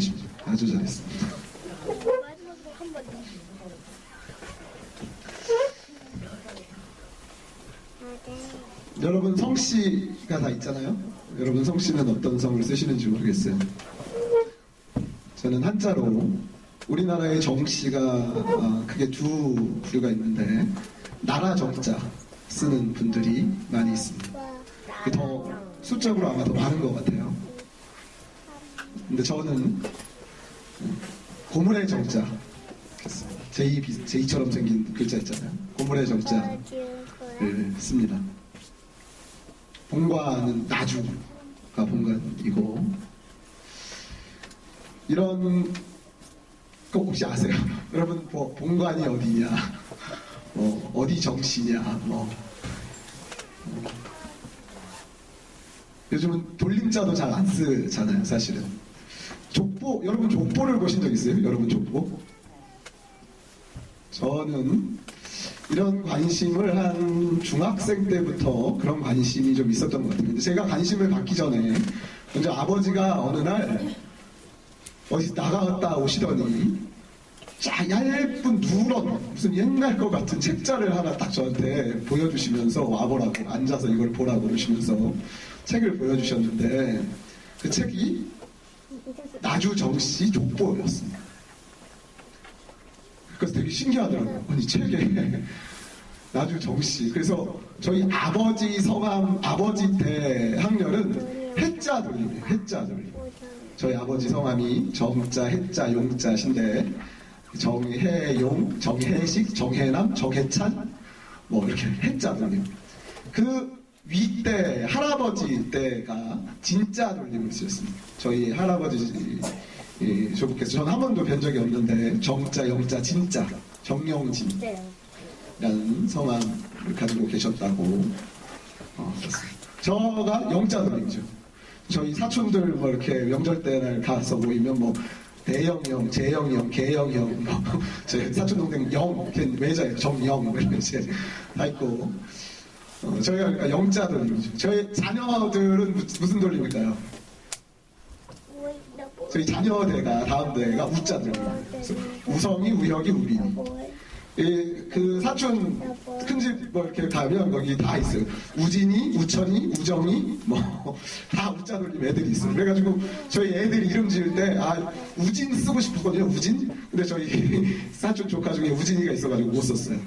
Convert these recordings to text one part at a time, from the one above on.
잘해주십니다. 아주 잘했습니다. 여러분 성씨가 다 있잖아요. 여러분 성씨는 어떤 성을 쓰시는지 모르겠어요. 저는 한자로 우리나라의 정씨가 크게 두 부류가 있는데 나라 정자 쓰는 분들이 많이 있습니다. 더 수적으로 아마 더 많은 것 같아요. 근데 저는 고물의 정자, 제이처럼 생긴 글자 있잖아요. 고물의 정자를 씁니다. 본관은 나주가 본관이고, 이런 거 혹시 아세요? 여러분 뭐 본관이 어디냐, 어디 정씨냐, 요즘은 돌림자도 잘 안 쓰잖아요, 사실은. 족보, 여러분 족보를 보신 적 있어요? 여러분 족보? 저는 이런 관심을 한 중학생 때부터 그런 관심이 좀 있었던 것 같아요. 근데 제가 관심을 갖기 전에 먼저 아버지가 어느 날 어디 나갔다 오시더니 얇은 누런 무슨 옛날 것 같은 책자를 하나 딱 저한테 보여주시면서 와보라고, 앉아서 이걸 보라고 그러시면서 책을 보여주셨는데, 그 책이 나주 정씨 족보였습니다. 그래서 되게 신기하더라고요. 아니 책에 나주 정씨. 그래서 저희 아버지 성함, 아버지 대 학렬은 해자 돌림이에요. 해자 돌림. 저희 아버지 성함이 정자, 해자, 용자신데 정혜용, 정혜식, 정혜남, 정혜찬 뭐 이렇게 해자 돌림. 그 윗대 할아버지 때가 진짜 돌림을 쓰셨습니다. 저희 할아버지 조부께서 전 한 번도 뵌 적이 없는데 정자, 영자, 진짜 정영진이라는 성함을 가지고 계셨다고 저가 영자 돌림이죠. 저희 사촌들 뭐 이렇게 명절 때날 가서 모이면 뭐 대영형, 재영형, 개영형, 제 사촌 동생 영, 외자예요. 정영 이런 이제 다 있고. 저희가 그러니까 영자 돌림이죠. 저희 자녀들은 무슨 돌림일까요? 저희 자녀대가 다음 대가 우자 돌림이에요. 우성이, 우혁이, 우리. 그 사촌 큰집 뭐 이렇게 가면 거기 다 있어요. 우진이, 우천이, 우정이 뭐 다 우자 돌림 애들이 있어요. 그래가지고 저희 애들 이름 지을 때 우진 쓰고 싶었거든요. 우진. 근데 저희 사촌 조카 중에 우진이가 있어가지고 못 썼어요.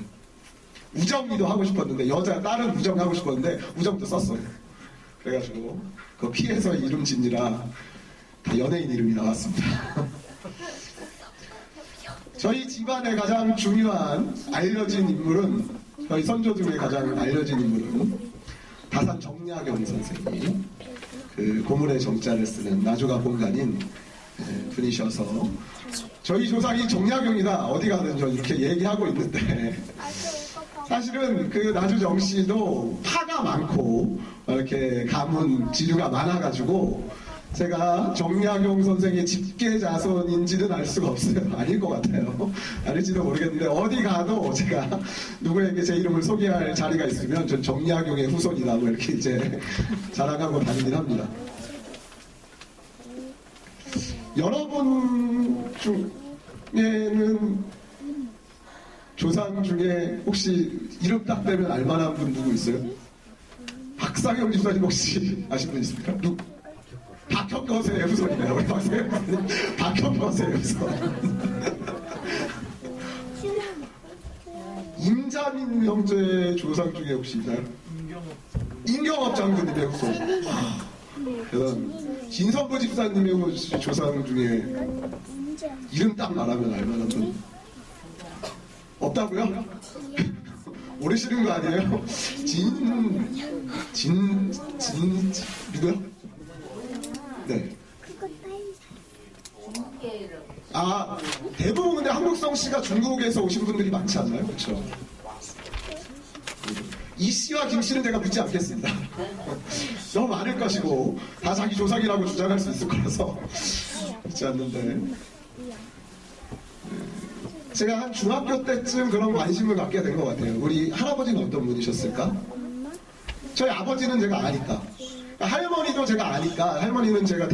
우정이도 하고 싶었는데 딸은 우정 하고 싶었는데 우정도 썼어요. 그래가지고 그거 피해서 이름 짓느라 다 연예인 이름이 나왔습니다. 저희 집안의 가장 중요한 알려진 인물은, 저희 선조 중에 가장 알려진 인물은 다산 정약용 선생이 그 고물의 정자를 쓰는 나주가 본관인 분이셔서, 저희 조상이 정약용이다 어디 가든 저 이렇게 얘기하고 있는데, 사실은 그 나주 정씨도 파가 많고 이렇게 가문 지류가 많아가지고 제가 정약용 선생의 직계 자손인지는 알 수가 없어요. 아닐 것 같아요. 아닐지도 모르겠는데 어디 가도 제가 누구에게 제 이름을 소개할 자리가 있으면 전 정약용의 후손이다 뭐 이렇게 이제 자랑하고 다니긴 합니다. 여러분 중에는 조상 중에 혹시 이름 딱 대면 알만한 분 누구 있어요? 박상영 집사님 혹시 아시는 분 있습니까? 박형거세의 후손이네요. 우리 박상영 집사님 박형거세의 후손. 임자민 형제 조상 중에 혹시 있나요? 임경업 장군님의 후손. 대단. 진선부 집사님의 조상 중에 이름 딱 말하면 알만한 분 없다고요? 모르시는 거 아니에요? 누구요? 네. 대부분 근데 한국성 씨가 중국에서 오신 분들이 많지 않나요? 그렇죠? 이 씨와 김 씨는 제가 묻지 않겠습니다. 너무 많을 것이고 다 자기 조상이라고 주장할 수 있을 거라서 묻지 않는데, 제가 한 중학교 때쯤 그런 관심을 갖게 된 것 같아요. 우리 할아버지는 어떤 분이셨을까? 저희 아버지는 제가 아니까. 할머니도 제가 아니까, 할머니는 제가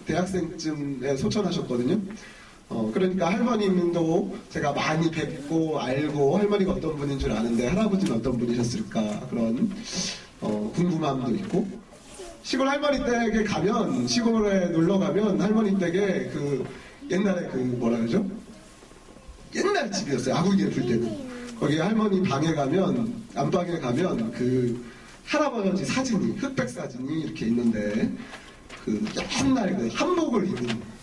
대학생쯤에 소천하셨거든요. 그러니까 할머님도 제가 많이 뵙고 알고 할머니가 어떤 분인 줄 아는데 할아버지는 어떤 분이셨을까 그런 궁금함도 있고, 시골 할머니 댁에 가면, 시골에 놀러 가면 할머니 댁에 그 옛날에 그 뭐라 그러죠? 옛날 집이었어요. 아구기에 불 때는. 거기 할머니 방에 가면, 안방에 가면 그 할아버지 사진이, 흑백 사진이 이렇게 있는데, 그 옛날 그 한복을 입은,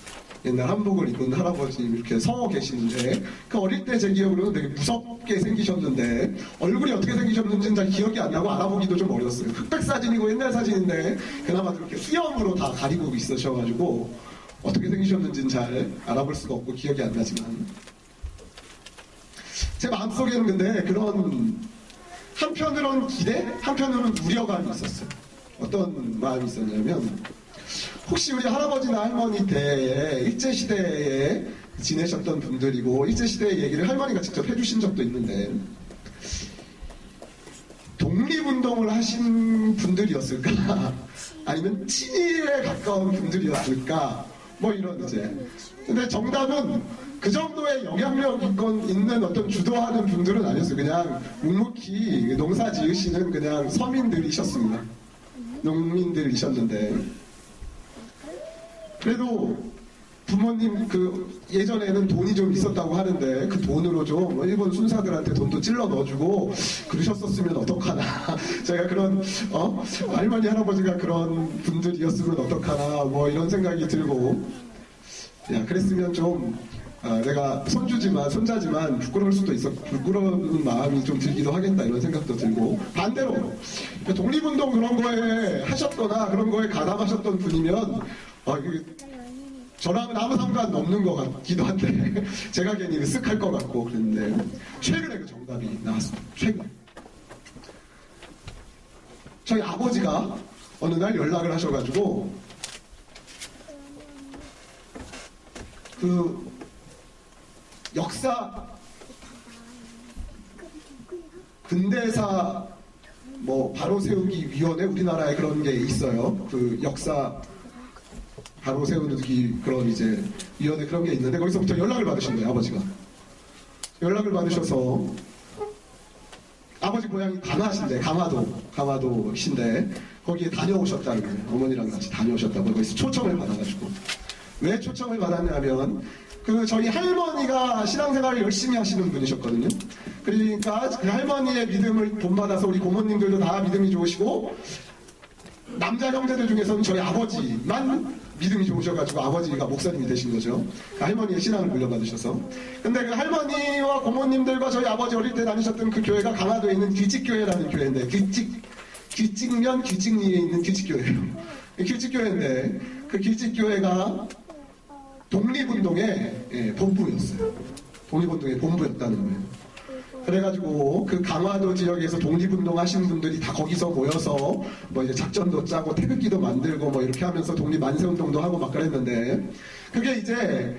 옛날 한복을 입은 할아버지 이렇게 서 계시는데, 그 어릴 때 제 기억으로는 되게 무섭게 생기셨는데, 얼굴이 어떻게 생기셨는지는 잘 기억이 안 나고 알아보기도 좀 어려웠어요. 흑백 사진이고 옛날 사진인데, 그나마 그렇게 수염으로 다 가리고 있으셔가지고, 어떻게 생기셨는지는 잘 알아볼 수가 없고 기억이 안 나지만, 제 마음속에는 근데 그런 한편으로는 기대, 한편으로는 우려감이 있었어요. 어떤 마음이 있었냐면, 혹시 우리 할아버지나 할머니 때에 일제시대에 지내셨던 분들이고 일제시대의 얘기를 할머니가 직접 해주신 적도 있는데, 독립운동을 하신 분들이었을까? 아니면 친일에 가까운 분들이었을까? 뭐 이런 이제. 근데 정답은 그 정도의 영향력 있는 어떤 주도하는 분들은 아니었어요. 그냥 묵묵히 농사 지으시는 그냥 서민들이셨습니다. 농민들이셨는데, 그래도 부모님 그 예전에는 돈이 좀 있었다고 하는데 그 돈으로 좀 일본 순사들한테 돈도 찔러 넣어주고 그러셨었으면 어떡하나. 제가 그런 할머니 할아버지가 그런 분들이었으면 어떡하나 뭐 이런 생각이 들고, 야 그랬으면 좀 내가 손자지만 부끄러울 수도 있어, 부끄러운 마음이 좀 들기도 하겠다 이런 생각도 들고, 반대로 독립운동 그런 거에 하셨거나 그런 거에 가담하셨던 분이면 저랑은 아무 상관없는 것 같기도 한데 제가 괜히 으쓱할 것 같고 그랬는데, 최근에 그 정답이 나왔습니다. 최근에 저희 아버지가 어느 날 연락을 하셔가지고 그 역사 근대사 뭐 바로 세우기 위원회, 우리나라에 그런 게 있어요. 그 역사 바로 세우기 그런 이제 위원회 그런 게 있는데, 거기서부터 연락을 받으신 거예요. 아버지가 연락을 받으셔서, 아버지 고향이 강화신데, 강화도신데 거기에 다녀오셨다는 거예요. 어머니랑 같이 다녀오셨다고. 거기서 초청을 받아가지고. 왜 초청을 받았냐면, 그 저희 할머니가 신앙생활을 열심히 하시는 분이셨거든요. 그러니까 그 할머니의 믿음을 본받아서 우리 고모님들도 다 믿음이 좋으시고, 남자 형제들 중에서는 저희 아버지만 믿음이 좋으셔가지고 아버지가 목사님이 되신 거죠. 그 할머니의 신앙을 물려받으셔서. 근데 그 할머니와 고모님들과 저희 아버지 어릴 때 다니셨던 그 교회가 강화도에 있는 귀직교회라는 교회인데, 귀직면 귀직리에 있는 귀직교회예요. 귀직교회인데 그 귀직교회가 독립운동의 본부였어요. 독립운동의 본부였다는 거예요. 그래가지고 그 강화도 지역에서 독립운동 하시는 분들이 다 거기서 모여서 뭐 이제 작전도 짜고 태극기도 만들고 뭐 이렇게 하면서 독립 만세운동도 하고 막 그랬는데, 그게 이제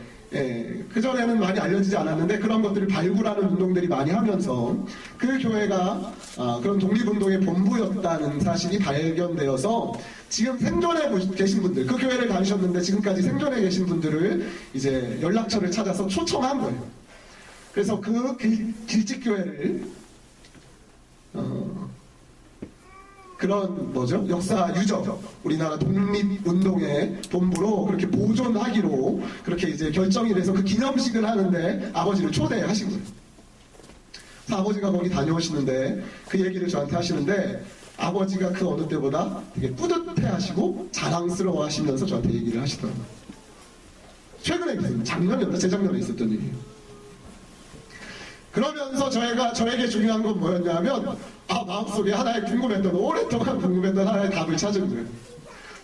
그전에는 많이 알려지지 않았는데 그런 것들을 발굴하는 운동들이 많이 하면서 그 교회가 그런 독립운동의 본부였다는 사실이 발견되어서, 지금 생존해 계신 분들, 그 교회를 다니셨는데 지금까지 생존해 계신 분들을 이제 연락처를 찾아서 초청한 거예요. 그래서 그 길직교회를 그런 뭐죠? 역사 유적, 우리나라 독립운동의 본부로 그렇게 보존하기로 그렇게 이제 결정이 돼서 그 기념식을 하는데 아버지를 초대하신 거예요. 그래서 아버지가 거기 다녀오시는데 그 얘기를 저한테 하시는데, 아버지가 그 어느 때보다 되게 뿌듯해 하시고 자랑스러워 하시면서 저한테 얘기를 하시더라고요. 최근에 있었어요. 작년이었나? 재작년에 있었던 일이에요. 그러면서 저에게 중요한 건 뭐였냐면, 마음속에 하나의 궁금했던, 오랫동안 궁금했던 하나의 답을 찾은 거예요.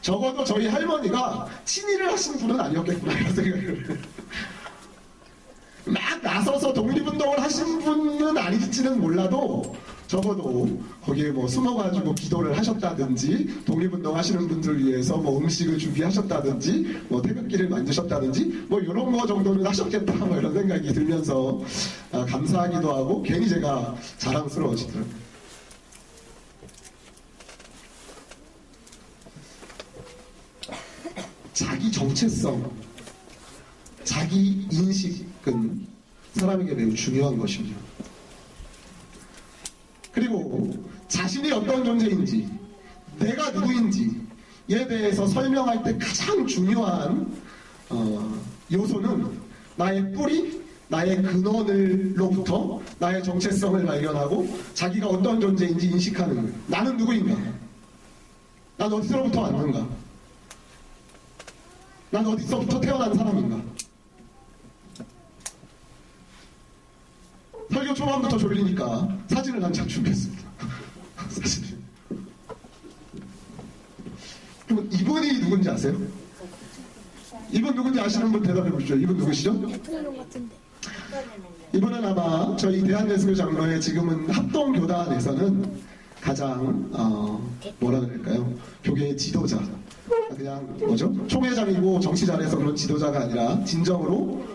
적어도 저희 할머니가 친일을 하신 분은 아니었겠구나 이런 생각을. 막 나서서 독립운동을 하신 분은 아닐지는 몰라도 적어도 거기에 뭐 숨어가지고 기도를 하셨다든지, 독립운동 하시는 분들 위해서 뭐 음식을 준비하셨다든지, 뭐 태극기를 만드셨다든지, 뭐 이런 거 정도는 하셨겠다 뭐 이런 생각이 들면서 감사하기도 하고 괜히 제가 자랑스러워지더라고요. 자기 정체성, 자기 인식은 사람에게 매우 중요한 것입니다. 그리고 자신이 어떤 존재인지, 내가 누구인지에 대해서 설명할 때 가장 중요한 요소는 나의 뿌리, 나의 근원으로부터 나의 정체성을 발견하고 자기가 어떤 존재인지 인식하는 거예요. 나는 누구인가? 난 어디서부터 왔는가? 난 어디서부터 태어난 사람인가? 설교 초반부터 졸리니까 사진을 한 장 준비했습니다. 사진. 그럼 이분이 누군지 아세요? 이분 누군지 아시는 분 대답해 보시죠. 이분 누구시죠? 대통령 같은데. 이분은 아마 저희 대한예수교 장로의 지금은 합동교단에서는 가장 뭐라 그럴까요? 교계의 지도자. 그냥 뭐죠? 총회장이고 정치 잘해서 그런 지도자가 아니라 진정으로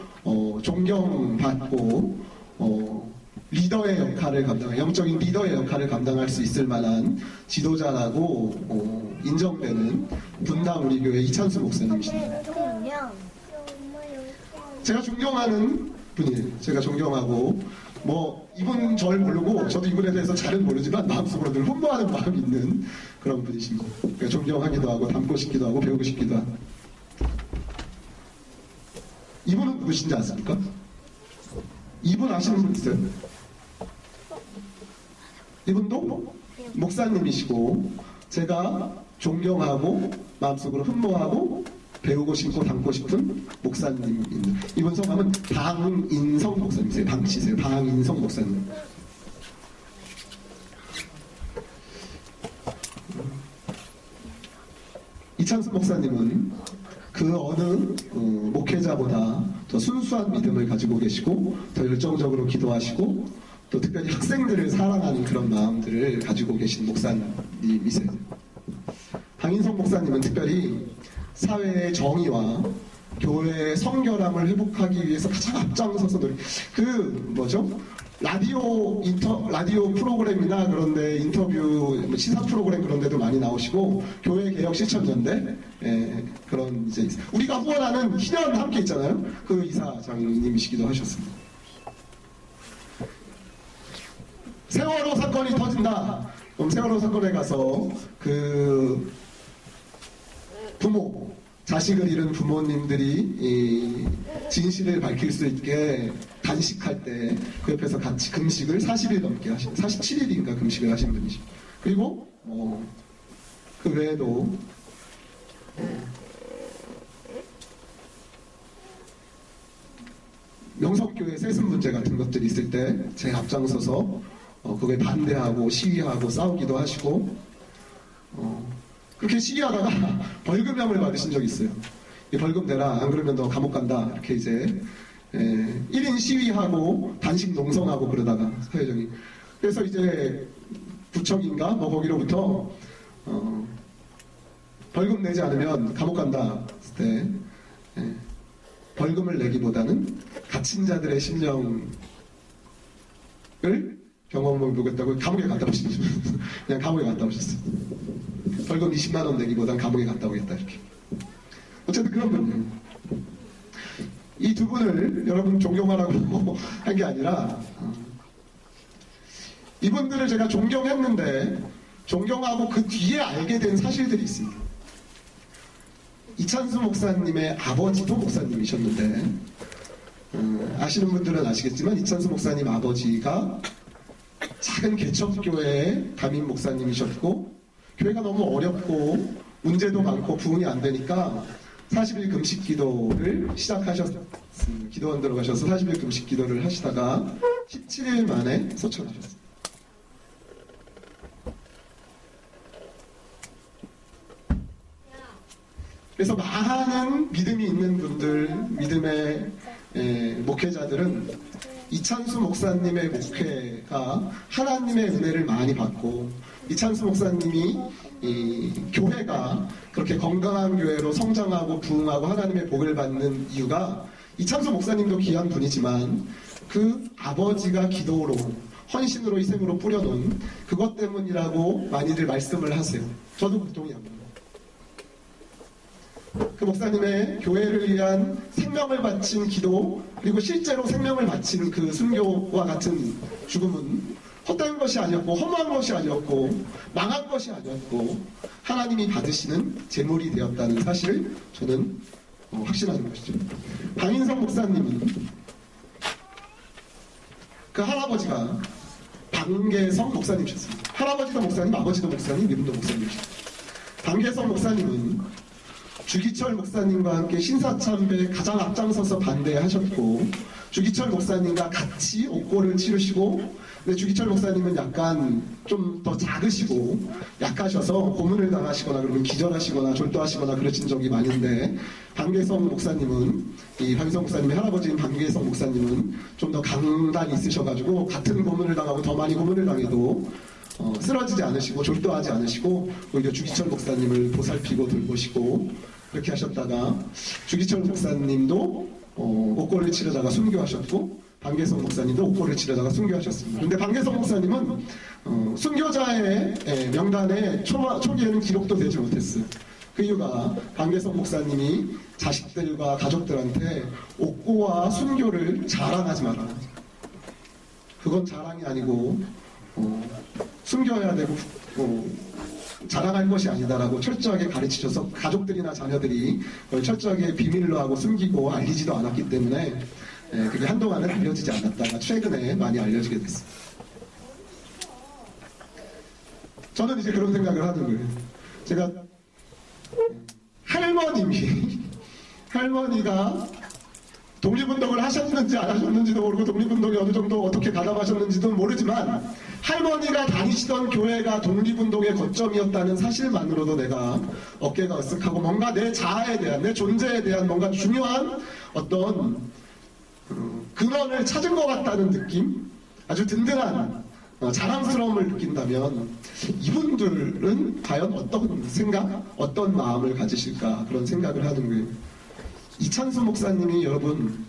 존경받고 리더의 역할을 영적인 리더의 역할을 감당할 수 있을 만한 지도자라고 인정되는 분당 우리 교회 이찬수 목사님이십니다. 대통령. 제가 존경하는 분이에요. 제가 존경하고 이분 절 모르고 저도 이분에 대해서 잘은 모르지만 마음속으로 늘 흠모하는 마음이 있는 그런 분이십니다. 그러니까 존경하기도 하고 닮고 싶기도 하고 배우고 싶기도 하고. 이분은 누구신지 아십니까? 이분 아시는 분 있어요? 이분도 목사님이시고 제가 존경하고 마음속으로 흠모하고 배우고 싶고 닮고 싶은 목사님입니다. 이분 성함은 방인성 목사님이세요. 방씨세요. 방인성 목사님. 이찬수 목사님은 그 어느 목회자보다 더 순수한 믿음을 가지고 계시고 더 열정적으로 기도하시고 또 특별히 학생들을 사랑하는 그런 마음들을 가지고 계신 목사님이세요. 방인성 목사님은 특별히 사회의 정의와 교회의 성결함을 회복하기 위해서 가장 앞장서서 라디오 프로그램이나 그런데 인터뷰 시사 프로그램 그런 데도 많이 나오시고 교회 개혁 실천연대 그런 이제 우리가 후원하는 희년 함께 있잖아요. 그 이사장님이시기도 하셨습니다. 세월호 사건이 터진다. 그럼 세월호 사건에 가서 그 부모, 자식을 잃은 부모님들이 진실을 밝힐 수 있게 단식할 때 그 옆에서 같이 금식을 40일 넘게 47일인가 금식을 하신 분이십니다. 그리고 그 외에도 명석교회 세습 문제 같은 것들이 있을 때 제가 앞장서서 그거에 반대하고 시위하고 싸우기도 하시고 그렇게 시위하다가 벌금형을 받으신 적이 있어요. 이 벌금 내라, 안 그러면 너 감옥 간다. 이렇게 이제 1인 시위하고 단식 농성하고 그러다가 사회적인. 그래서 이제 구청인가 거기로부터 벌금 내지 않으면 감옥 간다 했을 때 벌금을 내기보다는 갇힌 자들의 심령을 경험해 보겠다고 감옥에 갔다 오셨어요. 그냥 감옥에 갔다 오셨어요. 벌금 20만 원 내기보단 감옥에 갔다 오겠다 이렇게. 어쨌든 그런 분이에요. 이 두 분을 여러분 존경하라고 한 게 아니라 이분들을 제가 존경했는데 존경하고 그 뒤에 알게 된 사실들이 있습니다. 이찬수 목사님의 아버지도 목사님이셨는데 아시는 분들은 아시겠지만 이찬수 목사님 아버지가 작은 개척교회의 담임 목사님이셨고 교회가 너무 어렵고 문제도 많고 부흥이 안 되니까 40일 금식 기도를 시작하셨습니다. 기도원 들어가셔서 40일 금식 기도를 하시다가 17일 만에 소천하셨습니다. 그래서 많은 믿음이 있는 분들, 믿음의 목회자들은 이찬수 목사님의 목회가 하나님의 은혜를 많이 받고 이찬수 목사님이 교회가 그렇게 건강한 교회로 성장하고 부흥하고 하나님의 복을 받는 이유가 이찬수 목사님도 귀한 분이지만 그 아버지가 기도로 헌신으로 희생으로 뿌려놓은 그것 때문이라고 많이들 말씀을 하세요. 저도 동의합니다. 그 목사님의 교회를 위한 생명을 바친 기도, 그리고 실제로 생명을 바치는 그 순교와 같은 죽음은 헛된 것이 아니었고 허무한 것이 아니었고 망한 것이 아니었고 하나님이 받으시는 제물이 되었다는 사실을 저는 확신하는 것이죠. 방인성 목사님은 그 할아버지가 방계성 목사님이셨습니다. 할아버지도 목사님, 아버지도 목사님, 이분도 목사님이셨습니다. 방계성 목사님은 주기철 목사님과 함께 신사참배에 가장 앞장서서 반대하셨고, 주기철 목사님과 같이 옥고를 치르시고, 근데 주기철 목사님은 약간 좀 더 작으시고 약하셔서 고문을 당하시거나 그러면 기절하시거나 졸도하시거나 그러신 적이 많은데, 방계성 목사님은, 이 방계성 목사님의 할아버지인 방계성 목사님은 좀 더 강단이 있으셔가지고 같은 고문을 당하고 더 많이 고문을 당해도 쓰러지지 않으시고 졸도하지 않으시고 오히려 주기철 목사님을 보살피고 돌보시고 그렇게 하셨다가, 주기철 목사님도 옥고를 치르다가 순교하셨고 방계성 목사님도 옥고를 치르다가 순교하셨습니다. 그런데 방계성 목사님은 순교자의 명단에 초기에는 기록도 되지 못했어요. 그 이유가 방계성 목사님이 자식들과 가족들한테 옥고와 순교를 자랑하지 마라. 그건 자랑이 아니고 숨겨야 되고 자랑할 것이 아니다라고 철저하게 가르치셔서 가족들이나 자녀들이 그걸 철저하게 비밀로 하고 숨기고 알리지도 않았기 때문에 그게 한동안은 알려지지 않았다가 최근에 많이 알려지게 됐습니다. 저는 이제 그런 생각을 하는 거예요. 제가 할머니가 독립운동을 하셨는지 안 하셨는지도 모르고 독립운동이 어느 정도 어떻게 가담하셨는지도 모르지만 할머니가 다니시던 교회가 독립운동의 거점이었다는 사실만으로도 내가 어깨가 으쓱하고 뭔가 내 자아에 대한, 내 존재에 대한 뭔가 중요한 어떤 근원을 찾은 것 같다는 느낌, 아주 든든한 자랑스러움을 느낀다면 이분들은 과연 어떤 생각, 어떤 마음을 가지실까 그런 생각을 하는 거예요. 이찬수 목사님이 여러분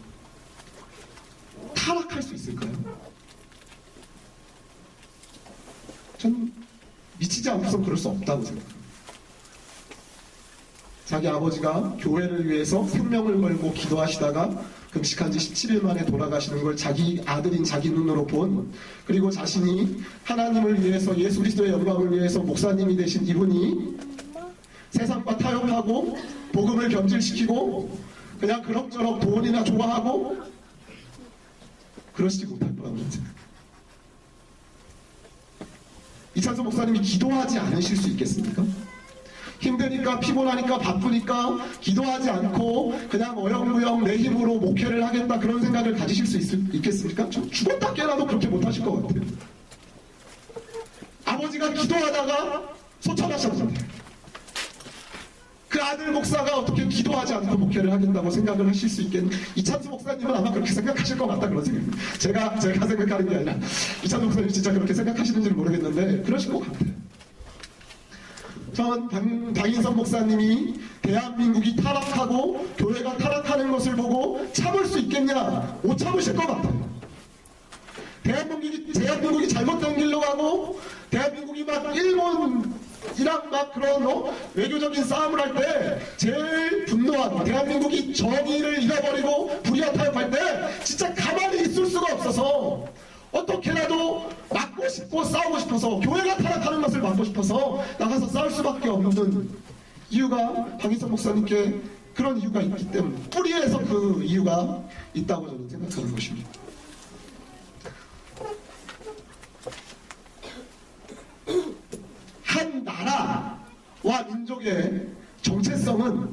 타락할 수 있을까요? 전 미치지 않고선 그럴 수 없다고 생각합니다. 자기 아버지가 교회를 위해서 생명을 걸고 기도하시다가 금식한 지 17일 만에 돌아가시는 걸 자기 아들인 자기 눈으로 본, 그리고 자신이 하나님을 위해서 예수 그리스도의 영광을 위해서 목사님이 되신 이분이 세상과 타협하고 복음을 변질시키고 그냥 그럭저럭 돈이나 좋아하고 그러시지 못할 거라고 생각합니다. 이찬수 목사님이 기도하지 않으실 수 있겠습니까? 힘드니까 피곤하니까 바쁘니까 기도하지 않고 그냥 어영부영 내 힘으로 목회를 하겠다 그런 생각을 가지실 수 있겠습니까? 저 죽었다 깨어나도 그렇게 못하실 것 같아요. 아버지가 기도하다가 소천하셨는데 그 아들 목사가 어떻게 기도하지 않고 목회를 하겠다고 생각을 하실 수 있겠는데, 이찬수 목사님은 아마 그렇게 생각하실 것 같다 그런 생각입니다. 제가 생각하는 게 아니라 이찬수 목사님 진짜 그렇게 생각하시는지는 모르겠는데 그러실 것 같아요. 저는 방인성 목사님이 대한민국이 타락하고 교회가 타락하는 것을 보고 참을 수 있겠냐? 못 참으실 것 같아요. 대한민국이 잘못된 길로 가고 대한민국이 막 일본이랑 막 그런 외교적인 싸움을 할 때 제일 분노하고 대한민국이 정의를 잃어버리고 불의와 타협할 때 진짜 가만히 있을 수가 없어서 어떻게라도 막고 싶고 싸우고 싶어서 교회가 타락하는 것을 막고 싶어서 나가서 싸울 수밖에 없는 이유가 방인성 목사님께 그런 이유가 있기 때문에, 뿌리에서 그 이유가 있다고 저는 생각하는 것입니다. 한 나라와 민족의 정체성은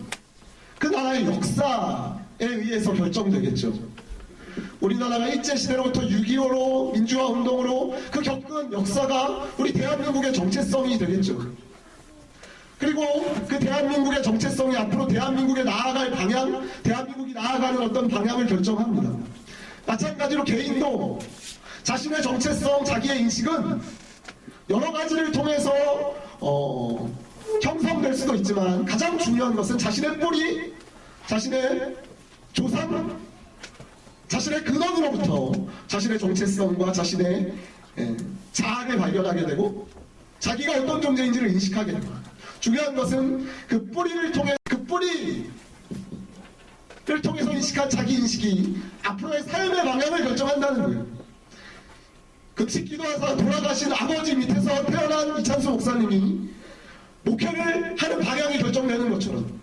그 나라의 역사에 의해서 결정되겠죠. 우리나라가 일제시대로부터 6.25로 민주화 운동으로 그 겪은 역사가 우리 대한민국의 정체성이 되겠죠. 그리고 그 대한민국의 정체성이 앞으로 대한민국에 나아갈 방향, 대한민국이 나아가는 어떤 방향을 결정합니다. 마찬가지로 개인도 자신의 정체성, 자기의 인식은 여러 가지를 통해서 형성될 수도 있지만 가장 중요한 것은 자신의 뿌리, 자신의 조상, 자신의 근원으로부터 자신의 정체성과 자신의 자아를 발견하게 되고 자기가 어떤 존재인지를 인식하게 됩니다. 중요한 것은 그 뿌리를 통해 그 뿌리 그를 통해서 인식한 자기 인식이 앞으로의 삶의 방향을 결정한다는 거예요. 급식 기도하사 돌아가신 아버지 밑에서 태어난 이찬수 목사님이 목회를 하는 방향이 결정되는 것처럼,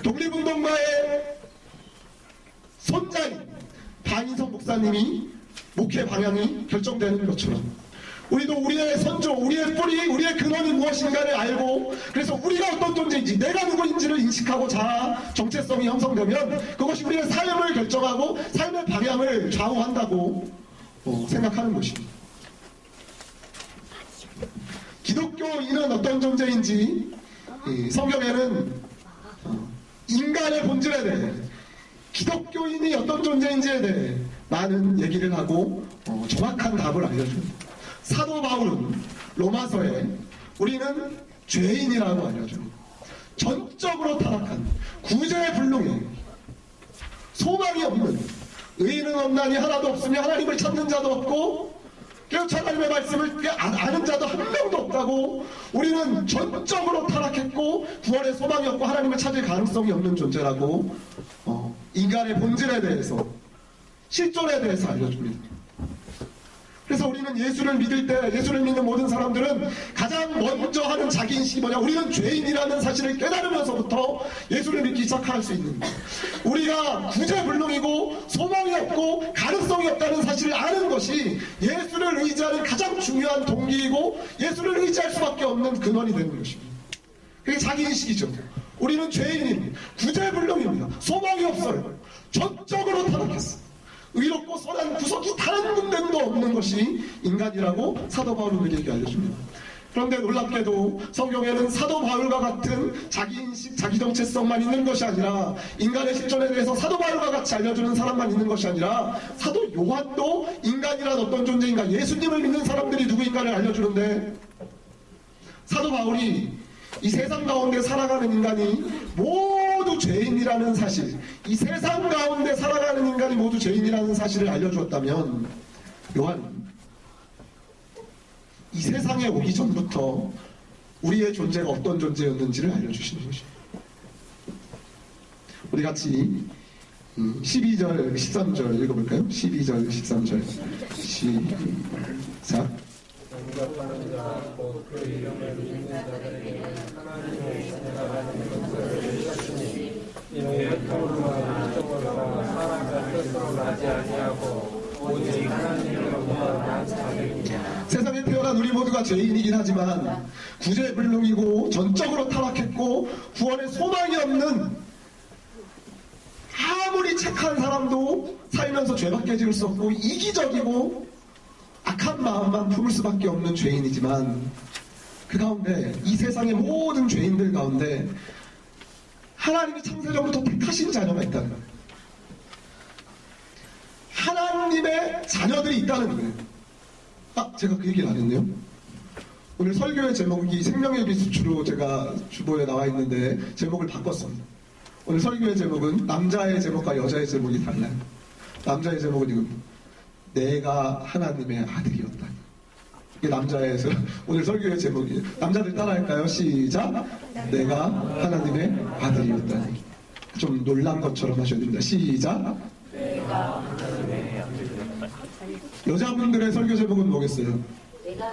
독립운동가의 손자인 반인성 목사님이 목회 방향이 결정되는 것처럼, 우리도 우리의 선조, 우리의 뿌리, 우리의 근원이 무엇인가를 알고, 그래서 우리가 어떤 존재인지, 내가 누구인지를 인식하고 자아 정체성이 형성되면 그것이 우리의 삶을 결정하고 삶의 방향을 좌우한다고 생각하는 것입니다. 기독교인은 어떤 존재인지 성경에는 인간의 본질에 대해, 기독교인이 어떤 존재인지에 대해 많은 얘기를 하고 정확한 답을 알려줍니다. 사도 바울은 로마서에 우리는 죄인이라고 알려줍니다. 전적으로 타락한, 구제불능의, 소망이 없는, 의인은 없나니 하나도 없으며 하나님을 찾는 자도 없고 그래서 하나님의 말씀을 아는 자도 한 명도 없다고, 우리는 전적으로 타락했고 구원의 소망이 없고 하나님을 찾을 가능성이 없는 존재라고 인간의 본질에 대해서, 실존에 대해서 알려줍니다. 그래서 우리는 예수를 믿을 때, 예수를 믿는 모든 사람들은 가장 먼저 하는 자기인식이 뭐냐, 우리는 죄인이라는 사실을 깨달으면서부터 예수를 믿기 시작할 수 있는 거예요. 우리가 구제불능이고 소망이 없고 가능성이 없다는 사실을 아는 것이 예수를 의지하는 가장 중요한 동기이고 예수를 의지할 수밖에 없는 근원이 되는 것입니다. 그게 자기인식이죠. 우리는 죄인입니다. 구제불능입니다. 소망이 없어요. 전적으로 타락했어요. 의롭고 선한 구석이 단 한 군데도 없는 것이 인간이라고 사도 바울은 우리에게 알려줍니다. 그런데 놀랍게도 성경에는 사도 바울과 같은 자기인식, 자기정체성만 있는 것이 아니라, 인간의 실존에 대해서 사도 바울과 같이 알려주는 사람만 있는 것이 아니라, 사도 요한도 인간이란 어떤 존재인가, 예수님을 믿는 사람들이 누구인가를 알려주는데, 사도 바울이 이 세상 가운데 살아가는 인간이 모두 죄인이라는 사실, 이 세상 가운데 살아가는 인간이 모두 죄인이라는 사실을 알려주었다면, 요한은 이 세상에 오기 전부터 우리의 존재가 어떤 존재였는지를 알려주시는 것입니다. 우리 같이 12절, 13절 읽어볼까요? 12절, 13절 시작. 영접하는 자, 곧 그 이름을 믿는 자들에게는 하나님의 신뢰하는 것을 주셨으니 이는 혈통으로나 인종으로나 사람의 뜻으로 나지 아니하고 오직 하나님으로만 난 자들이니라. 세상에 태어난 우리 모두가 죄인이긴 하지만 구제불능이고 전적으로 타락했고 구원의 소망이 없는, 아무리 착한 사람도 살면서 죄밖에 지을 수 없고 이기적이고 악한 마음만 품을 수밖에 없는 죄인이지만, 그 가운데, 이 세상의 모든 죄인들 가운데 하나님이 창세전부터 택하신 자녀가 있다는 거예요. 하나님의 자녀들이 있다는 거예요. 제가 그 얘기를 안 했네요. 오늘 설교의 제목이 생명의 비수추로 제가 주보에 나와 있는데 제목을 바꿨습니다. 오늘 설교의 제목은 남자의 제목과 여자의 제목이 달라요. 남자의 제목은 이겁니다. 내가 하나님의 아들이었다니. 이게 남자에서 오늘 설교의 제목이에요. 남자들 따라할까요? 시작. 내가 하나님의 아들이었다니. 좀 놀란 것처럼 하셔야 됩니다. 시작. 내가 하나님의 아들이었다니. 여자분들의 설교 제목은 뭐겠어요? 내가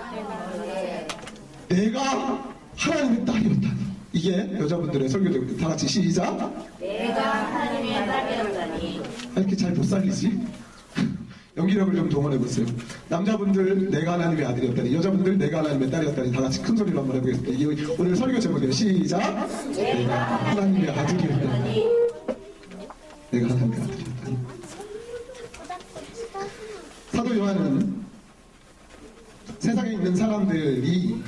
하나님의 딸이었다니. 이게 여자분들의 설교 제목입니다. 다 같이 시작. 내가 하나님의 딸이었다니. 이렇게 잘 못 살리지? 연기력을 좀 동원해보세요. 남자분들 내가 하나님의 아들이었다니, 여자분들 내가 하나님의 딸이었다니. 다 같이 큰 소리로 한번 해보겠습니다. 이게 오늘 설교 제목이에요. 시작. 내가 하나님의 아들이었다니. 내가 하나님의 아들이었다니. 사도 요한은 세상에 있는 사람들이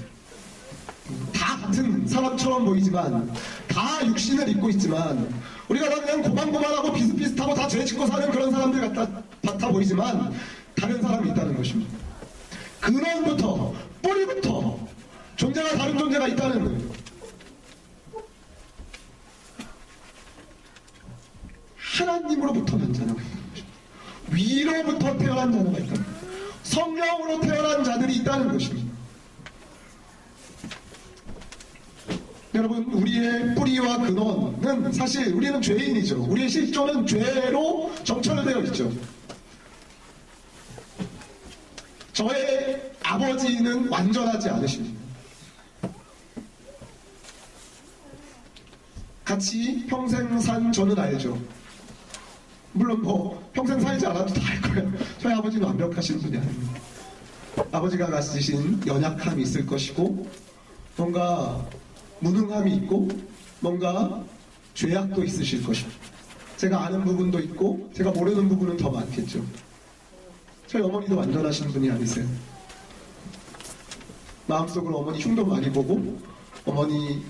다 같은 사람처럼 보이지만, 다 육신을 입고 있지만, 우리가 다 그냥 고만고만하고 비슷비슷하고 다 죄 짓고 사는 그런 사람들 같아 보이지만 다른 사람이 있다는 것입니다. 근원부터, 뿌리부터 존재가 다른 존재가 있다는 거예요. 하나님으로부터 난 자녀가 있다는 것입니다. 위로부터 태어난 자녀가 있다는 거예요. 성령으로 태어난 자들이 있다는 것입니다. 여러분, 우리의 뿌리와 근원은 사실 우리는 죄인이죠. 우리의 실존은 죄로 정철되어 있죠. 저의 아버지는 완전하지 않으십니다. 같이 평생 산 저는 알죠. 물론 뭐 평생 살지 않아도 다 알 거예요. 저희 아버지는 완벽하신 분이 아닙니다. 아버지가 가지신 연약함이 있을 것이고, 뭔가 무능함이 있고, 뭔가 죄악도 있으실 것입니다. 제가 아는 부분도 있고 제가 모르는 부분은 더 많겠죠. 저희 어머니도 완전하신 분이 아니세요. 마음속으로 어머니 흉도 많이 보고, 어머니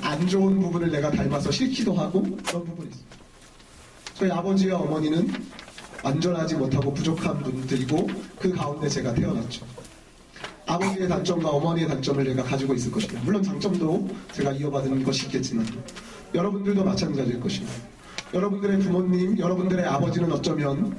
안 좋은 부분을 내가 닮아서 싫기도 하고, 그런 부분이 있어요. 저희 아버지와 어머니는 완전하지 못하고 부족한 분들이고, 그 가운데 제가 태어났죠. 아버지의 단점과 어머니의 단점을 내가 가지고 있을 것입니다. 물론 장점도 제가 이어받은 것이 있겠지만 여러분들도 마찬가지일 것입니다. 여러분들의 부모님, 여러분들의 아버지는 어쩌면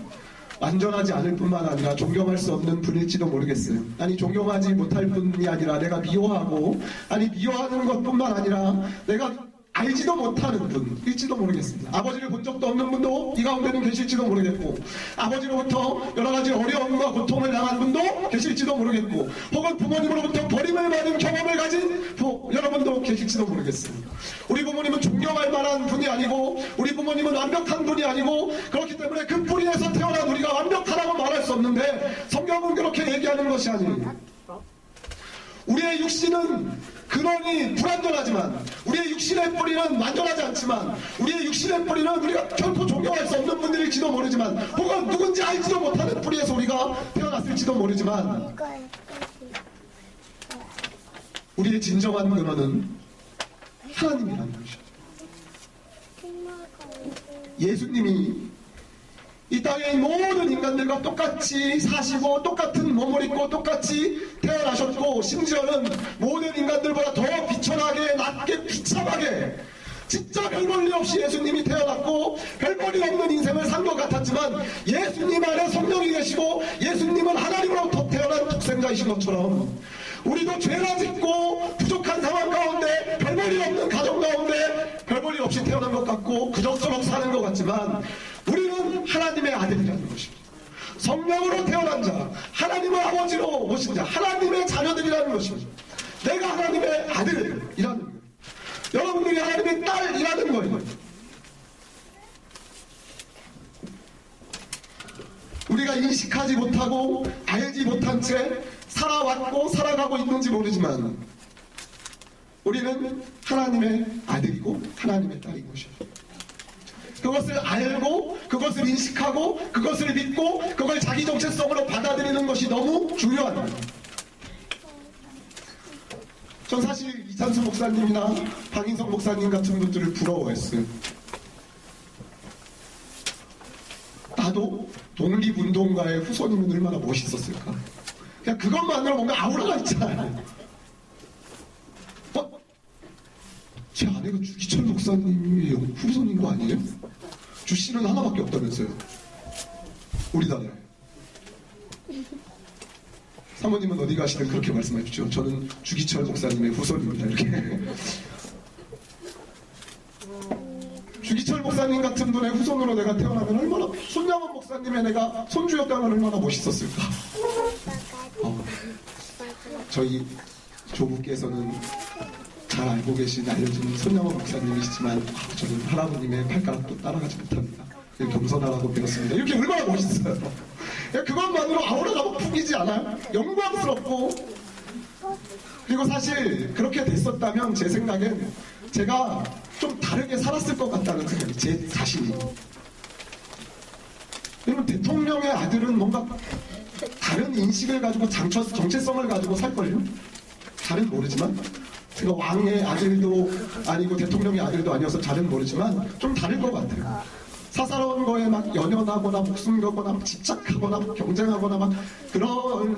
완전하지 않을 뿐만 아니라 존경할 수 없는 분일지도 모르겠어요. 아니, 존경하지 못할 뿐이 아니라 내가 미워하고, 아니 미워하는 것뿐만 아니라 내가 알지도 못하는 분일지도 모르겠습니다. 아버지를 본 적도 없는 분도 이 가운데는 계실지도 모르겠고, 아버지로부터 여러 가지 어려움과 고통을 당한 분도 계실지도 모르겠고, 혹은 부모님으로부터 버림을 받은 경험을 가진 여러분도 계실지도 모르겠습니다. 우리 부모님은 존경할 만한 분이 아니고, 우리 부모님은 완벽한 분이 아니고, 그렇기 때문에 그 뿌리에서 태어난 우리가 완벽하다고 말할 수 없는데, 성경은 그렇게 얘기하는 것이 아니에요. 우리의 육신은 근원이 불완전하지만, 우리의 육신의 뿌리는 완전하지 않지만, 우리의 육신의 뿌리는 우리가 결코 존경할 수 없는 분들일지도 모르지만, 혹은 누군지 알지도 못하는 뿌리에서 우리가 태어났을지도 모르지만, 우리의 진정한 근원은 하나님이라는 것이죠. 예수님이 이 땅에 있는 모든 인간들과 똑같이 사시고, 똑같은 몸을 입고 똑같이 태어나셨고, 심지어는 모든 인간들보다 더 비천하게, 낮게, 비참하게, 진짜 별 볼 일 없이 예수님이 태어났고 별 볼 일 없는 인생을 산 것 같았지만, 예수님 안에 성령이 계시고 예수님은 하나님으로부터 태어난 독생자이신 것처럼, 우리도 죄나 짓고 부족한 상황 가운데, 별 볼 일 없는 가정 가운데 별 볼 일 없이 태어난 것 같고 그럭저럭 사는 것 같지만, 우리는 하나님의 아들이라는 것입니다. 성령으로 태어난 자, 하나님의 아버지로 오신 자, 하나님의 자녀들이라는 것입니다. 내가 하나님의 아들이라는 거예요. 여러분들이 하나님의 딸이라는 거예요. 우리가 인식하지 못하고 알지 못한 채 살아왔고 살아가고 있는지 모르지만, 우리는 하나님의 아들이고 하나님의 딸인 것입니다. 그것을 알고, 그것을 인식하고, 그것을 믿고, 그걸 자기 정체성으로 받아들이는 것이 너무 중요한 거예요. 전 사실 이찬수 목사님이나 박인성 목사님 같은 분들을 부러워했어요. 나도 독립운동가의 후손이면 얼마나 멋있었을까. 그냥 그것만으로 뭔가 아우라가 있잖아요. 제 아내가 주기철 목사님이 후손인 거 아니에요? 주씨는 하나밖에 없다면서요. 우리나라에. 사모님은 어디 가시든 그렇게 말씀해 주죠. 저는 주기철 목사님의 후손입니다. 이렇게. 주기철 목사님 같은 분의 후손으로 내가 태어나면 얼마나, 손양원 목사님의 내가 손주였다면 얼마나 멋있었을까. 저희 조부께서는 잘 알고 계신 알려진 손양원 목사님이시지만, 저는 할아버님의 발가락도 따라가지 못합니다. 겸손하라고 배웠습니다. 이렇게 얼마나 멋있어요. 그것만으로 아우라가 뭐 풍기지 않아요? 영광스럽고. 그리고 사실 그렇게 됐었다면 제 생각엔 제가 좀 다르게 살았을 것 같다는 생각이, 제 자신이. 여러분, 대통령의 아들은 뭔가 다른 인식을 가지고 정체성을 가지고 살걸요? 잘은 모르지만, 제가 왕의 아들도 아니고 대통령의 아들도 아니어서 잘은 모르지만 좀 다를 것 같아요. 사사로운 거에 막 연연하거나 목숨 걸거나 막 집착하거나 막 경쟁하거나 막 그런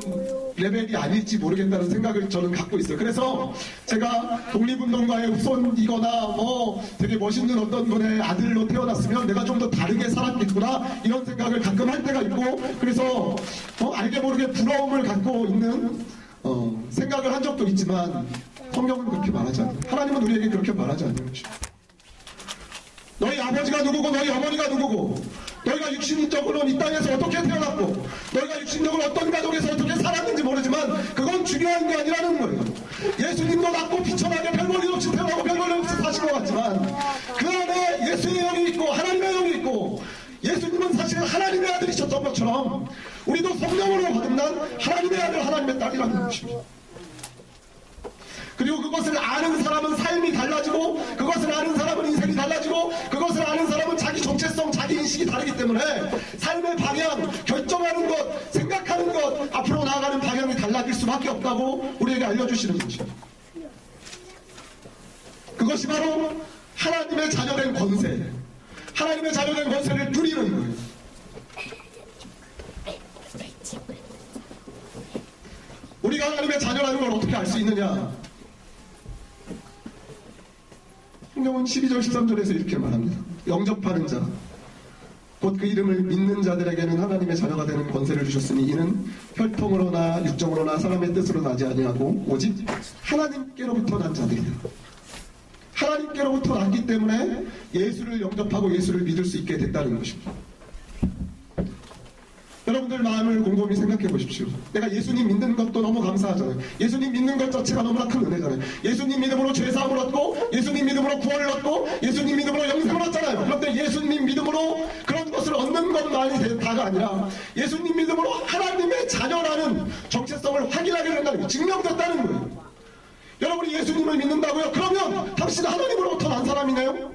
레벨이 아닐지 모르겠다는 생각을 저는 갖고 있어요. 그래서 제가 독립운동가의 후손이거나 뭐 되게 멋있는 어떤 분의 아들로 태어났으면 내가 좀 더 다르게 살았겠구나, 이런 생각을 가끔 할 때가 있고, 그래서 알게 모르게 부러움을 갖고 있는 생각을 한 적도 있지만, 성경은 그렇게 말하지 않아요. 하나님은 우리에게 그렇게 말하지 않는 것이죠. 너희 아버지가 누구고 너희 어머니가 누구고 너희가 육신적으로 이 땅에서 어떻게 태어났고 너희가 육신적으로 어떤 가족에서 어떻게 살았는지 모르지만 그건 중요한 게 아니라는 거예요. 예수님도 낳고 비천하게 별볼일 없이 태어나고 별볼일 없이 사신 것 같지만 그 안에 예수의 영이 있고 하나님의 영이 있고 예수님은 사실 하나님의 아들이셨던 것처럼 우리도 성령으로 거듭난 하나님의 아들 하나님의 딸이라는 것입니다. 그리고 그것을 아는 사람은 삶이 달라지고 그것을 아는 사람은 인생이 달라지고 그것을 아는 사람은 자기 정체성, 자기 인식이 다르기 때문에 삶의 방향, 결정하는 것, 생각하는 것, 앞으로 나아가는 방향이 달라질 수밖에 없다고 우리에게 알려주시는 것입니다. 그것이 바로 하나님의 자녀된 권세, 하나님의 자녀된 권세를 누리는 거예요. 우리가 하나님의 자녀라는 걸 어떻게 알 수 있느냐? 성경은 12절 13절에서 이렇게 말합니다. 영접하는 자 곧 그 이름을 믿는 자들에게는 하나님의 자녀가 되는 권세를 주셨으니 이는 혈통으로나 육정으로나 사람의 뜻으로 나지 아니하고 오직 하나님께로부터 난 자들이다. 하나님께로부터 났기 때문에 예수를 영접하고 예수를 믿을 수 있게 됐다는 것입니다. 여러분들 마음을 곰곰이 생각해 보십시오. 내가 예수님 믿는 것도 너무 감사하잖아요. 예수님 믿는 것 자체가 너무나 큰 은혜잖아요. 예수님 믿음으로 죄사함을 얻고 예수님 믿음으로 구원을 얻고 예수님 믿음으로 영생을 얻잖아요. 그런데 예수님 믿음으로 그런 것을 얻는 것만이 다가 아니라 예수님 믿음으로 하나님의 자녀라는 정체성을 확인하게 된다는 거예요. 증명됐다는 거예요. 여러분이 예수님을 믿는다고요? 그러면 당신은 하나님으로부터 난 사람이네요?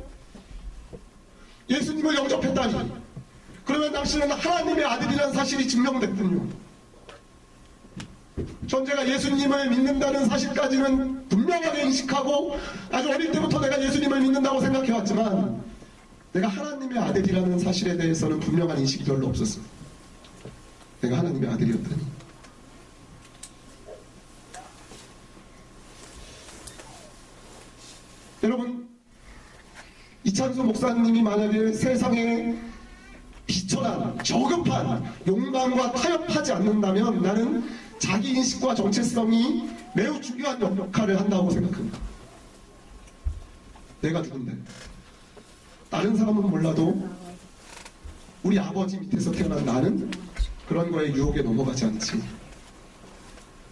예수님을 영접했다니 그러면 당신은 하나님의 아들이라는 사실이 증명됐군요. 전 제가 예수님을 믿는다는 사실까지는 분명하게 인식하고 아주 어릴 때부터 내가 예수님을 믿는다고 생각해왔지만 내가 하나님의 아들이라는 사실에 대해서는 분명한 인식이 별로 없었어요. 내가 하나님의 아들이었다니. 여러분, 이찬수 목사님이 만약에 세상에 비천한, 저급한 욕망과 타협하지 않는다면 나는 자기인식과 정체성이 매우 중요한 역할을 한다고 생각합니다. 내가 누군데? 다른 사람은 몰라도 우리 아버지 밑에서 태어난 나는 그런 거에 유혹에 넘어가지 않지.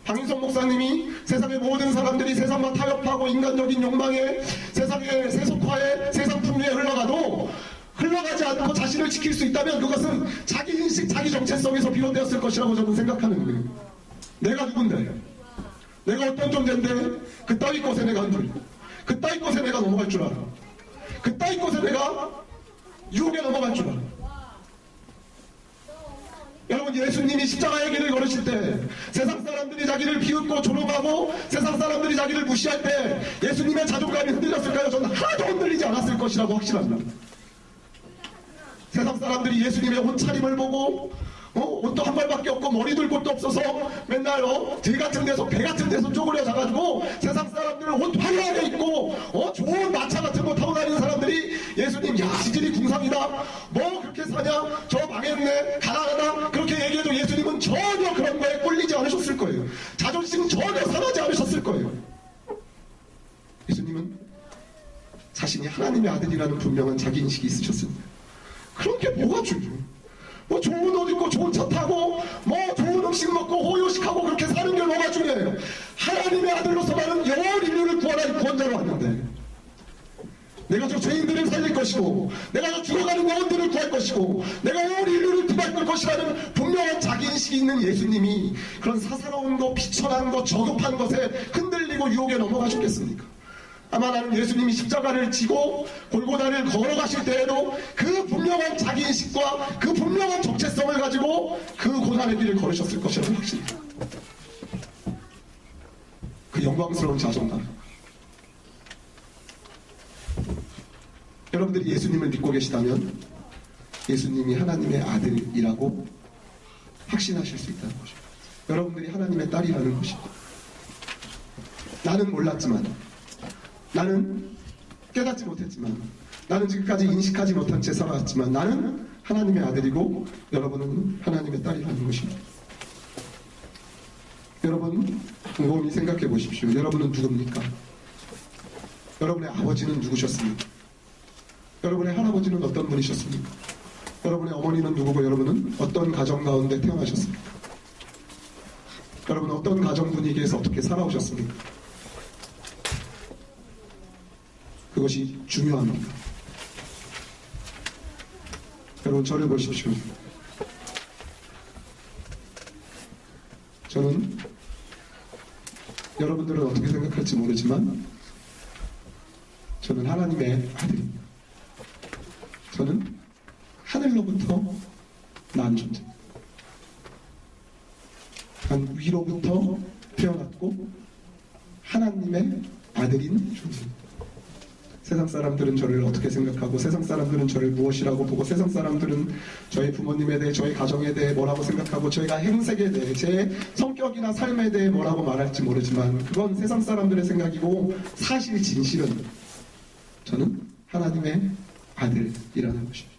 박인성 목사님이 세상의 모든 사람들이 세상과 타협하고 인간적인 욕망에 세상의 세속화에 세상 풍류에 흘러가지 않고 자신을 지킬 수 있다면 그것은 자기 인식, 자기 정체성에서 비롯되었을 것이라고 저는 생각하는 거예요. 내가 누군데? 내가 어떤 존재인데? 그따위 것에 내가 한 줄. 그따위 것에 내가 넘어갈 줄 알아. 그따위 것에 내가 유혹에 넘어갈 줄 알아. 여러분, 예수님이 십자가의 길을 걸으실 때 세상 사람들이 자기를 비웃고 조롱하고 세상 사람들이 자기를 무시할 때 예수님의 자존감이 흔들렸을까요? 저는 하나도 흔들리지 않았을 것이라고 확신합니다. 세상 사람들이 예수님의 옷차림을 보고 옷도 한 벌밖에 없고 머리 둘 곳도 없어서 맨날 들 같은 데서 배 같은 데서 쪼그려져가지고 세상 사람들은 옷 화려하게 입고 좋은 마차 같은 거 타고 다니는 사람들이 예수님 야 지질이 궁상이다 뭐 그렇게 사냐 저 망했네 가난하다 그렇게 얘기해도 예수님은 전혀 그런 거에 꼴리지 않으셨을 거예요. 자존심 전혀 상하지 않으셨을 거예요. 예수님은 자신이 하나님의 아들이라는 분명한 자기 인식이 있으셨습니다. 그런 게 뭐가 중요해요? 뭐 좋은 옷 입고 좋은 차 타고 뭐 좋은 음식 먹고 호요식하고 그렇게 사는 게 뭐가 중요해요? 하나님의 아들로서 나는 영원 인류를 구원할 구원자로 왔는데 내가 저 죄인들을 살릴 것이고 내가 저 죽어가는 영혼들을 구할 것이고 내가 영원 인류를 구할 것이라는 분명한 자기인식이 있는 예수님이 그런 사사로운 거 비천한 거 저급한 것에 흔들리고 유혹에 넘어가셨겠습니까? 아마 나는 예수님이 십자가를 지고 골고다를 걸어가실 때에도 그 분명한 자기인식과 그 분명한 정체성을 가지고 그 고난의 길을 걸으셨을 것이라는 확신입니다. 그 영광스러운 자존감. 여러분들이 예수님을 믿고 계시다면 예수님이 하나님의 아들이라고 확신하실 수 있다는 것입니다. 여러분들이 하나님의 딸이라는 것입니다. 나는 몰랐지만 나는 깨닫지 못했지만 나는 지금까지 인식하지 못한 채 살아왔지만 나는 하나님의 아들이고 여러분은 하나님의 딸이라는 것입니다. 여러분 곰곰이 생각해 보십시오. 여러분은 누굽니까? 여러분의 아버지는 누구셨습니까? 여러분의 할아버지는 어떤 분이셨습니까? 여러분의 어머니는 누구고 여러분은 어떤 가정 가운데 태어나셨습니까? 여러분 어떤 가정 분위기에서 어떻게 살아오셨습니까? 그것이 중요합니다. 여러분 저를 보십시오. 저는 여러분들은 어떻게 생각할지 모르지만 저는 하나님의 아들입니다. 저는 하늘로부터 난 존재입니다. 난 위로부터 태어났고 하나님의 아들인 존재입니다. 세상 사람들은 저를 어떻게 생각하고 세상 사람들은 저를 무엇이라고 보고 세상 사람들은 저희 부모님에 대해 저희 가정에 대해 뭐라고 생각하고 저희가 행색에 대해 제 성격이나 삶에 대해 뭐라고 말할지 모르지만 그건 세상 사람들의 생각이고 사실 진실은 저는 하나님의 아들이라는 것입니다.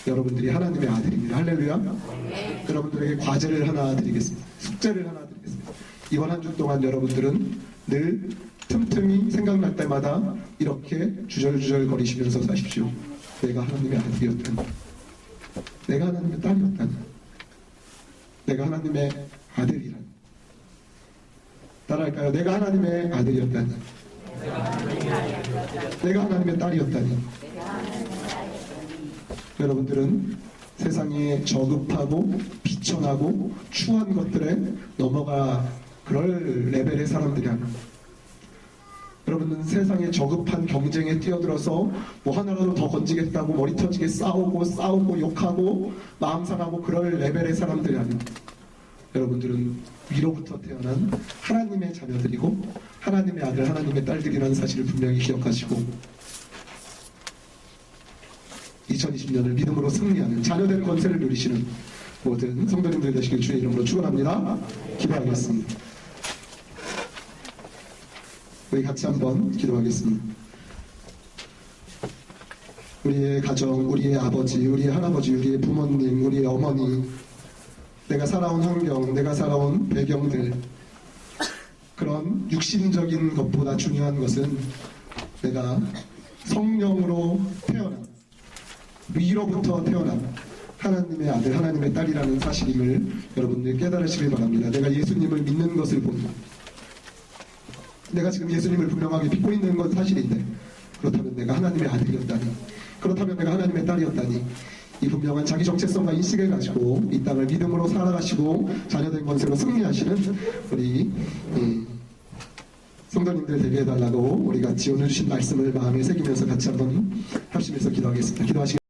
여러분들이 하나님의 아들입니다. 할렐루야. 여러분들에게 과제를 하나 드리겠습니다. 숙제를 하나 드리겠습니다. 이번 한 주 동안 여러분들은 늘 틈틈이 생각날 때마다 이렇게 주절주절 거리시면서 사십시오. 내가 하나님의 아들이었다니, 내가 하나님의 딸이었다니, 내가 하나님의 아들이라니. 따라할까요? 내가 하나님의 아들이었다니, 내가 하나님의 딸이었다니. 여러분들은 세상에 저급하고 비천하고 추한 것들에 넘어가 그럴 레벨의 사람들이 아닙니다. 여러분은 세상에 저급한 경쟁에 뛰어들어서 뭐 하나라도 더 건지겠다고 머리 터지게 싸우고 욕하고 마음 상하고 그럴 레벨의 사람들이 아닙니다. 여러분들은 위로부터 태어난 하나님의 자녀들이고 하나님의 아들 하나님의 딸들이라는 사실을 분명히 기억하시고 2020년을 믿음으로 승리하는 자녀된 권세를 누리시는 모든 성도님들 되시길 주의 이름으로 축원합니다. 기도하겠습니다. 우리 같이 한번 기도하겠습니다. 우리의 가정, 우리의 아버지, 우리의 할아버지, 우리의 부모님, 우리의 어머니, 내가 살아온 환경, 내가 살아온 배경들, 그런 육신적인 것보다 중요한 것은 내가 성령으로 태어난, 위로부터 태어난 하나님의 아들, 하나님의 딸이라는 사실임을 여러분들 깨달으시길 바랍니다. 내가 예수님을 믿는 것을 본다. 내가 지금 예수님을 분명하게 믿고 있는 건 사실인데 그렇다면 내가 하나님의 아들이었다니, 그렇다면 내가 하나님의 딸이었다니, 이 분명한 자기 정체성과 인식을 가지고 이 땅을 믿음으로 살아가시고 자녀된 권세로 승리하시는 우리 성도님들 되게 해달라고 우리 같이 오늘 주신 말씀을 마음에 새기면서 같이 한번 합심해서 기도하겠습니다. 기도하시겠습니다.